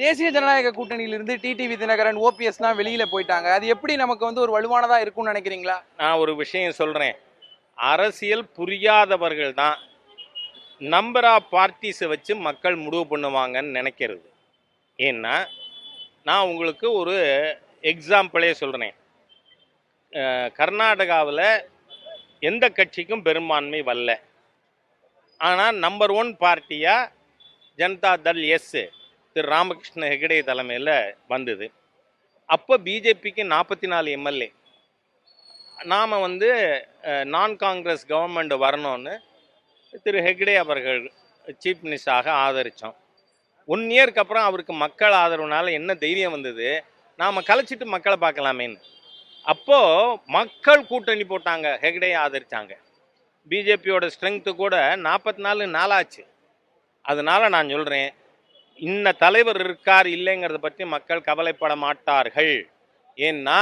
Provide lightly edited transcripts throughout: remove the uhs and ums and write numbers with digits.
தேசிய ஜனநாயக கூட்டணியிலிருந்து டிடிவி தினகரன், ஓபிஎஸ்லாம் வெளியில போயிட்டாங்க. அது எப்படி நமக்கு வந்து ஒரு வலுவானதா இருக்கும்னு நினைக்கிறீங்களா? நான் ஒரு விஷயம் சொல்கிறேன். அரசியல் புரியாதவர்கள் தான் நம்பர் ஆஃப் பார்ட்டிஸை வச்சு மக்கள் முடிவு பண்ணுவாங்கன்னு நினைக்கிறது. ஏன்னா நான் உங்களுக்கு ஒரு எக்ஸாம்பிளே சொல்கிறேன். கர்நாடகாவில் எந்த கட்சிக்கும் பெரும்பான்மை வரல. ஆனால் நம்பர் 1 பார்ட்டியாக ஜனதா தள் எஸ் திரு ராமகிருஷ்ண ஹெகடே தலைமையில் வந்தது. அப்போ பிஜேபிக்கு 44 எம்எல்ஏ. நாம் வந்து நான் காங்கிரஸ் கவர்மெண்ட் வரணும்னு திரு ஹெக்டே அவர்கள் சீஃப் மினிஸ்டராக ஆதரித்தோம். 1 இயருக்கு அப்புறம் அவருக்கு மக்கள் ஆதரவுனால என்ன தைரியம் வந்தது, நாம் கலைச்சிட்டு மக்களை பார்க்கலாமேன்னு. அப்போது மக்கள் கூட்டணி போட்டாங்க, ஹெக்டே ஆதரித்தாங்க. பிஜேபியோட ஸ்ட்ரென்த்து கூட 44 நாளாச்சு. அதனால் நான் சொல்கிறேன், இந்த தலைவர் இருக்கார் இல்லைங்கிறத பற்றி மக்கள் கவலைப்பட மாட்டார்கள். ஏன்னா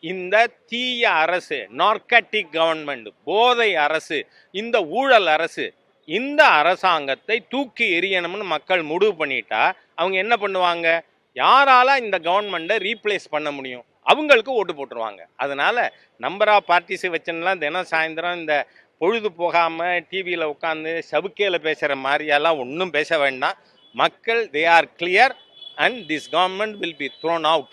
இந்த தீய அரசு, நார்கட்டிக் கவர்மெண்ட், போதை அரசு, இந்த ஊழல் அரசு, இந்த அரசாங்கத்தை தூக்கி எறியணும்னு மக்கள் முடிவு பண்ணிட்டா அவங்க என்ன பண்ணுவாங்க? யாரால இந்த கவர்மெண்ட்டை ரீப்ளேஸ் பண்ண முடியும்? அவங்களுக்கு ஓட்டு போட்டுருவாங்க. அதனால நம்பர் ஆஃப் பார்ட்டிஸை வச்சுலாம் தினம் சாயந்தரம் இந்த பொழுது போகாமல் டிவியில் உட்காந்து சவுக்கையில் பேசுகிற மாதிரியெல்லாம் ஒன்றும் பேச வேண்டாம். மக்கள் they are clear and this government will be thrown out.